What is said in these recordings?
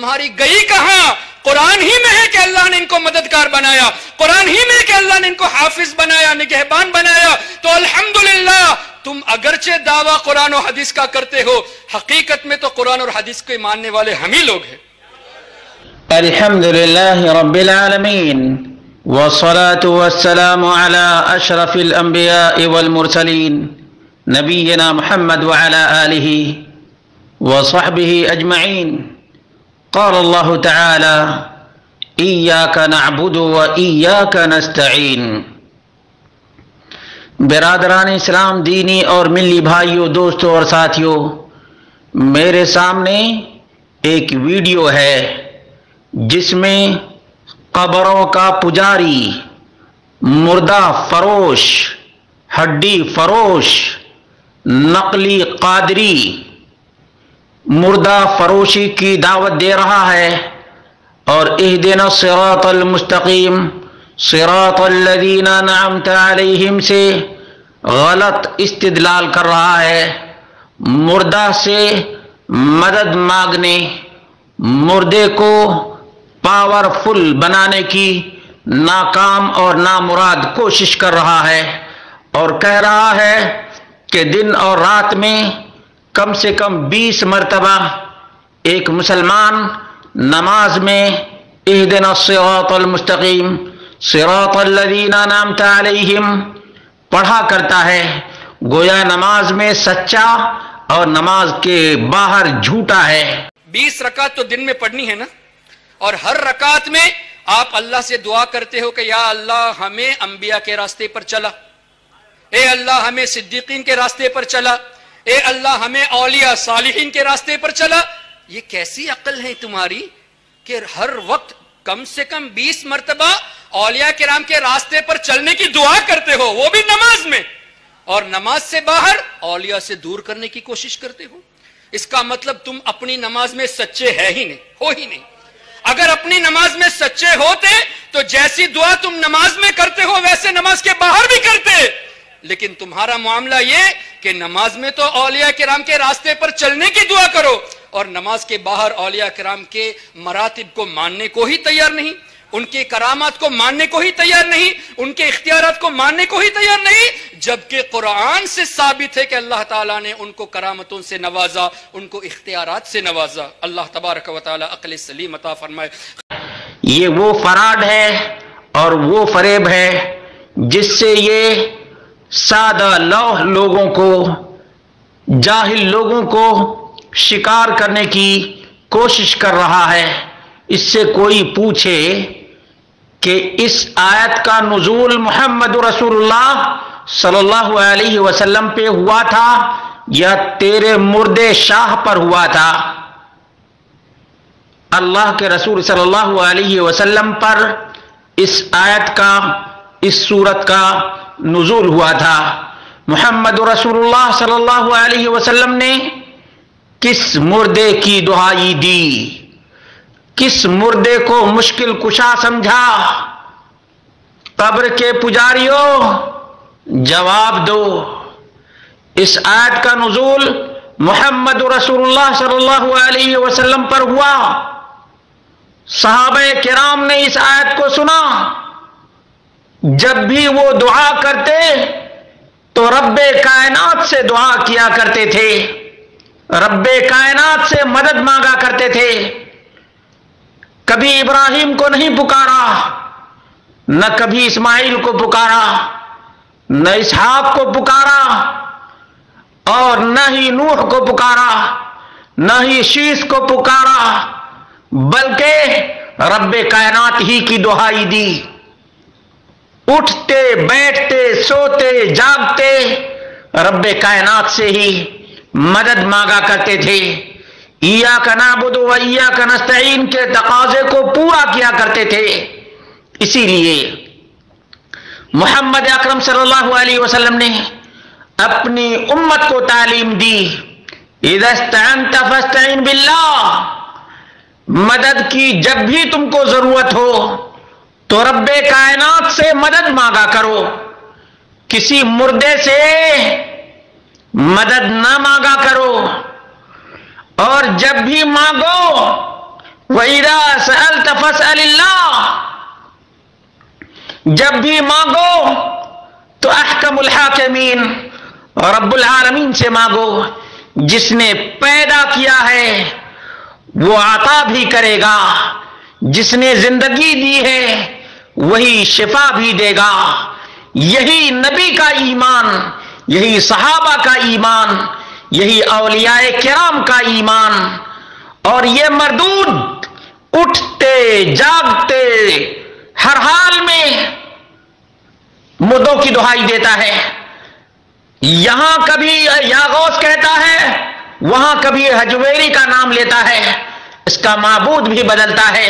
تمہاری گئی کہاں؟ قرآن ہی میں ہے کہ اللہ نے ان کو مددگار بنایا، قرآن ہی میں ہے کہ اللہ نے ان کو حافظ بنایا، نگہبان بنایا. تو الحمدللہ تم اگرچہ دعویٰ قرآن و حدیث کا کرتے ہو، حقیقت میں تو قرآن اور حدیث کے ماننے والے ہم ہی لوگ ہیں. الحمدللہ رب العالمین والصلاة والسلام على اشرف الانبیاء والمرسلین نبینا محمد وعلى آلہ وصحبہ اجمعین. قال اللہ تعالی ایاک نعبد و ایاک نستعین. برادران اسلام، دینی اور ملی بھائیوں، دوستوں اور ساتھیوں، میرے سامنے ایک ویڈیو ہے جس میں قبروں کا پجاری، مردہ فروش، ہڈی فروش، نقلی قادری مردہ فروشی کی دعوت دے رہا ہے اور اہدنا الصراط المستقیم صراط الذین انعمت علیہم سے غلط استدلال کر رہا ہے. مردہ سے مدد مانگنے، مردے کو پاورفل بنانے کی ناکام اور نامراد کوشش کر رہا ہے اور کہہ رہا ہے کہ دن اور رات میں کم سے کم 20 مرتبہ ایک مسلمان نماز میں اہدنا الصراط المستقیم صراط الذین انعمت علیہم پڑھا کرتا ہے. گویا نماز میں سچا اور نماز کے باہر جھوٹا ہے. 20 رکعت تو دن میں پڑھنی ہے نا، اور ہر رکعت میں آپ اللہ سے دعا کرتے ہو کہ یا اللہ ہمیں انبیاء کے راستے پر چلا، اے اللہ ہمیں صدیقین کے راستے پر چلا، اے اللہ ہمیں اولیاء صالحین کے راستے پر چلا. یہ کیسی عقل ہے تمہاری کہ ہر وقت کم سے کم 20 مرتبہ اولیاء کرام کے راستے پر چلنے کی دعا کرتے ہو، وہ بھی نماز میں، اور نماز سے باہر اولیاء سے دور کرنے کی کوشش کرتے ہو. اس کا مطلب تم اپنی نماز میں سچے ہے ہی نہیں، ہو ہی نہیں. اگر اپنی نماز میں سچے ہوتے تو جیسی دعا تم نماز میں کرتے ہو ویسے نماز کے باہر بھی کرتے. لیکن تمہارا معاملہ یہ کہ نماز میں تو اولیاء کرام کے راستے پر چلنے کی دعا کرو اور نماز کے باہر اولیاء کرام کے مراتب کو ماننے کو ہی تیار نہیں، ان کے کرامات کو ماننے کو ہی تیار نہیں، ان کے اختیارات کو ماننے کو ہی تیار نہیں، جبکہ قرآن سے ثابت ہے کہ اللہ تعالیٰ نے ان کو کرامتوں سے نوازا، ان کو اختیارات سے نوازا. اللہ تبارک و تعالیٰ عقل سلیم عطا فرمائے. یہ وہ فراڈ ہے اور وہ فریب ہے جس سے یہ سادہ لوح لوگوں کو، جاہل لوگوں کو شکار کرنے کی کوشش کر رہا ہے. اس سے کوئی پوچھے کہ اس آیت کا نزول محمد رسول اللہ صلی اللہ علیہ وسلم پہ ہوا تھا یا تیرے مردے شاہ پر ہوا تھا؟ اللہ کے رسول صلی اللہ علیہ وسلم پر اس آیت کا، اس سورت کا نزول ہوا تھا. محمد رسول اللہ صلی اللہ علیہ وسلم نے کس مردے کی دہائی دی؟ کس مردے کو مشکل کشا سمجھا؟ قبر کے پجاریوں جواب دو. اس آیت کا نزول محمد رسول اللہ صلی اللہ علیہ وسلم پر ہوا. صحابہ کرام نے اس آیت کو سنا، جب بھی وہ دعا کرتے تو رب کائنات سے دعا کیا کرتے تھے، رب کائنات سے مدد مانگا کرتے تھے. کبھی ابراہیم کو نہیں پکارا، نہ کبھی اسماعیل کو پکارا، نہ اسحاق کو پکارا، اور نہ ہی نوح کو پکارا، نہ ہی شیس کو پکارا، بلکہ رب کائنات ہی کی دہائی دی. اٹھتے بیٹھتے سوتے جاگتے رب کائنات سے ہی مدد مانگا کرتے تھے. ایاک نعبد و ایاک نستعین کے تقاضے کو پورا کیا کرتے تھے. اسی لیے محمد اکرم صلی اللہ علیہ وسلم نے اپنی امت کو تعلیم دی، اذا استعنت فاستعن باللہ. مدد کی جب بھی تم کو ضرورت ہو تو رب کائنات سے مدد مانگا کرو، کسی مردے سے مدد نہ مانگا کرو. اور جب بھی مانگو وَإِذَا سَأَلْتَ فَاسْأَلِ اللَّهِ، جب بھی مانگو تو احکم الحاکمین رب العالمین سے مانگو، جس نے پیدا کیا ہے وہ عطا بھی کرے گا، جس نے زندگی دی ہے وہی شفا بھی دے گا۔ یہی نبی کا ایمان، یہی صحابہ کا ایمان، یہی اولیاء کرام کا ایمان۔ اور یہ مردود اٹھتے جاگتے ہر حال میں مردوں کی دہائی دیتا ہے، یہاں کبھی یا غوث کہتا ہے، وہاں کبھی حجویری کا نام لیتا ہے۔ اس کا معبود بھی بدلتا ہے،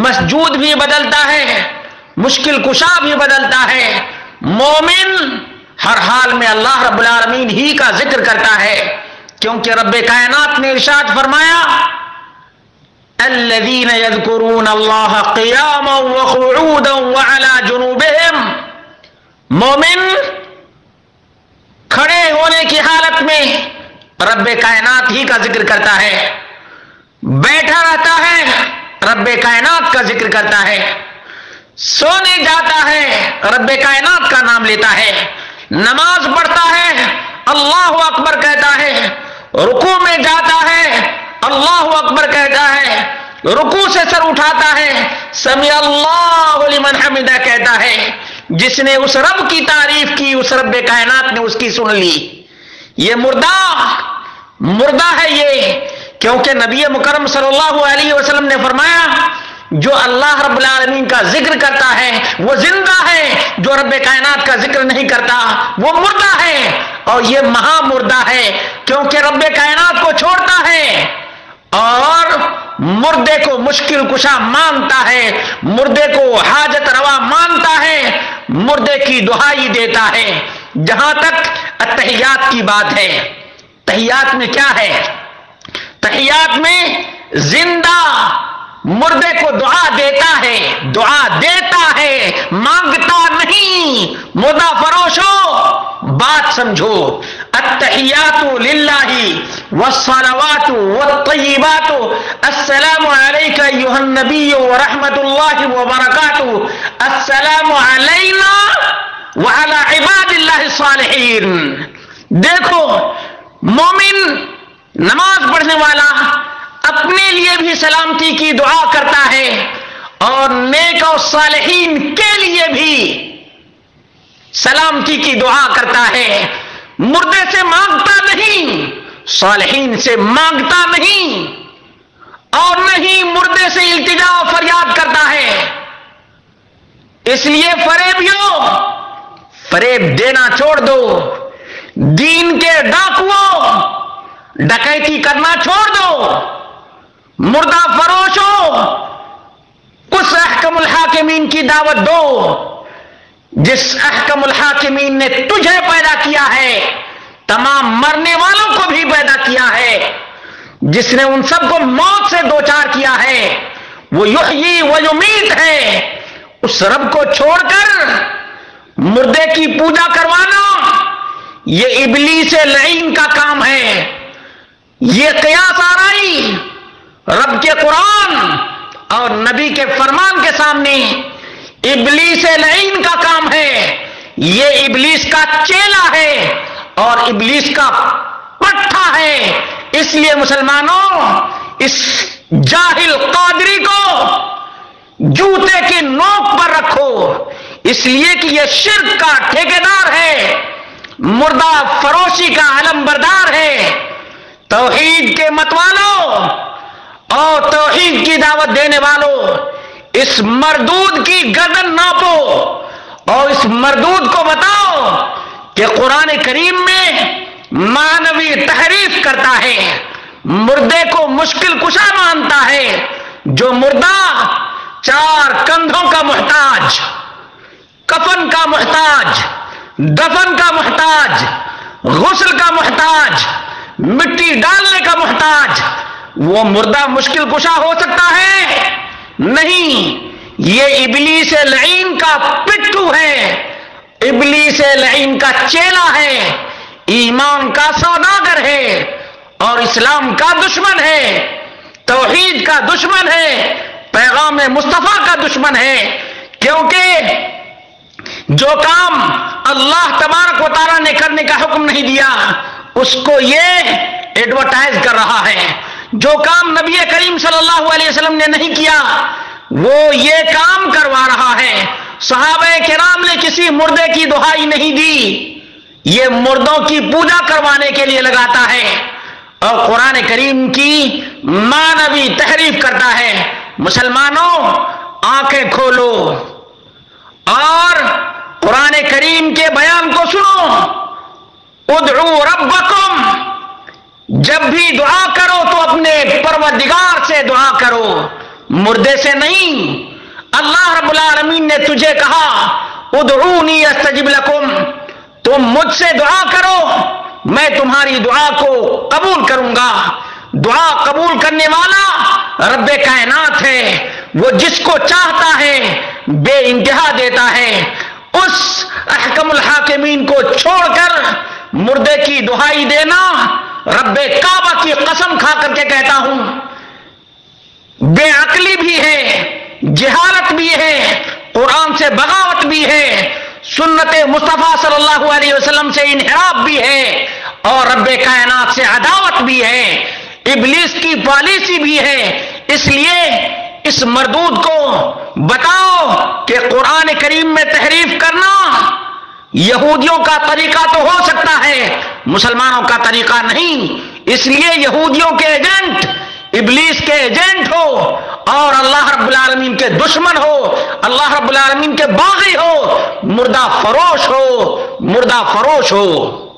مسجود بھی بدلتا ہے، مشکل کشا بھی بدلتا ہے۔ مومن ہر حال میں اللہ رب العالمین ہی کا ذکر کرتا ہے، کیونکہ رب کائنات نے ارشاد فرمایا الذین یذکرون اللہ قیاما وقعودا وعلی جنوبہم، مومن کھڑے ہونے کی حالت میں رب کائنات ہی کا ذکر کرتا ہے، بیٹھا رہتا ہے رب کائنات کا ذکر کرتا ہے، سونے جاتا ہے رب کائنات کا نام لیتا ہے، نماز پڑھتا ہے اللہ اکبر کہتا ہے، رکوع میں جاتا ہے اللہ اکبر کہتا ہے، رکوع سے سر اٹھاتا ہے سمع اللہ لمن حمدہ کہتا ہے۔ جس نے اس رب کی تعریف کی اس رب کائنات نے اس کی سن لی۔ یہ مردہ ہے یہ، کیونکہ نبی مکرم صلی اللہ علیہ وسلم نے فرمایا جو اللہ رب العالمین کا ذکر کرتا ہے وہ زندہ ہے، جو رب کائنات کا ذکر نہیں کرتا وہ مردہ ہے، اور یہ مہا مردہ ہے کیونکہ رب کائنات کو چھوڑتا ہے اور مردے کو مشکل کشا مانتا ہے، مردے کو حاجت روا مانتا ہے، مردے کی دہائی دیتا ہے۔ جہاں تک التحیات کی بات ہے، تحیات میں کیا ہے؟ تحیات میں زندہ مردے کو دعا دیتا ہے، مانگتا نہیں۔ مردہ فروشو بات سمجھو، التحیات للہ والصلوات والطیبات السلام علیک ایھا النبی ورحمۃ اللہ وبرکاتہ، السلام علینا وعلی عباد اللہ الصالحین۔ دیکھو مومن نماز پڑھنے والا اپنے لیے بھی سلامتی کی دعا کرتا ہے اور نیک اور صالحین کے لیے بھی سلامتی کی دعا کرتا ہے۔ مردے سے مانگتا نہیں، صالحین سے مانگتا نہیں، اور نہیں مردے سے التجا و فریاد کرتا ہے۔ اس لیے فریب دینا چھوڑ دو، دین کے ڈاکوؤں ڈکیتی کرنا چھوڑ دو، مردہ فروشو اس احکم الحاکمین کی دعوت دو جس احکم الحاکمین نے تجھے پیدا کیا ہے، تمام مرنے والوں کو بھی پیدا کیا ہے، جس نے ان سب کو موت سے دوچار کیا ہے، وہ یحیی و یمیت ہے۔ اس رب کو چھوڑ کر مردے کی پوجا کروانا یہ ابلیس لعین کا کام ہے، یہ قیاس آرائی رب کے قرآن اور نبی کے فرمان کے سامنے ابلیس لعین کا کام ہے، یہ ابلیس کا چیلا ہے اور ابلیس کا پٹھا ہے۔ اس لیے مسلمانوں اس جاہل قادری کو جوتے کی نوک پر رکھو، اس لیے کہ یہ شرک کا ٹھیکیدار ہے، مردہ فروشی کا علم بردار ہے۔ توحید کے متوالوں اور توحید کی دعوت دینے والوں اس مردود کی گردن ناپو اور اس مردود کو بتاؤ کہ قرآن کریم میں معنوی تحریف کرتا ہے، مردے کو مشکل کشا مانتا ہے۔ جو مردہ چار کندھوں کا محتاج، کفن کا محتاج، دفن کا محتاج، غسل کا محتاج، مٹی ڈالنے کا محتاج، وہ مردہ مشکل کشا ہو سکتا ہے؟ نہیں، یہ ابلیس لعین کا پٹھو ہے، ابلیس لعین کا چیلا ہے، ایمان کا سوداگر ہے اور اسلام کا دشمن ہے۔ توحید کا دشمن ہے، پیغام مصطفیٰ کا دشمن ہے، کیونکہ جو کام اللہ تبارک و تعالیٰ نے کرنے کا حکم نہیں دیا اس کو یہ ایڈورٹائز کر رہا ہے، جو کام نبی کریم صلی اللہ علیہ وسلم نے نہیں کیا وہ یہ کام کروا رہا ہے۔ صحابہ کرام نے کسی مردے کی دہائی نہیں دی، یہ مردوں کی پوجا کروانے کے لیے لگاتا ہے اور قرآن کریم کی معنوی تحریف کرتا ہے۔ مسلمانوں آنکھیں کھولو اور قرآن کریم کے بیان کو سنو۔ ادعو ربکم، جب بھی دعا کرو تو اپنے پروردگار سے دعا کرو، مردے سے نہیں۔ اللہ رب العالمین نے تجھے کہا ادعونی استجب لکم، تم مجھ سے دعا کرو میں تمہاری دعا کو قبول کروں گا۔ دعا قبول کرنے والا رب کائنات ہے، وہ جس کو چاہتا ہے بے انتہا دیتا ہے۔ اس احکم الحاکمین کو چھوڑ کر مردے کی دہائی دینا، رب کعبہ کی قسم کھا کر کے کہتا ہوں، بے عقلی بھی ہے، جہالت بھی ہے، قرآن سے بغاوت بھی ہے، سنت مصطفیٰ صلی اللہ علیہ وسلم سے انحراف بھی ہے اور رب کائنات سے عداوت بھی ہے، ابلیس کی پالیسی بھی ہے۔ اس لیے اس مردود کو بتاؤ کہ قرآن کریم میں تحریف کرنا یہودیوں کا طریقہ تو ہو سکتا ہے، مسلمانوں کا طریقہ نہیں۔ اس لیے یہودیوں کے ایجنٹ ابلیس کے ایجنٹ ہو اور اللہ رب العالمین کے دشمن ہو، اللہ رب العالمین کے باغی ہو، مردہ فروش ہو، مردہ فروش ہو۔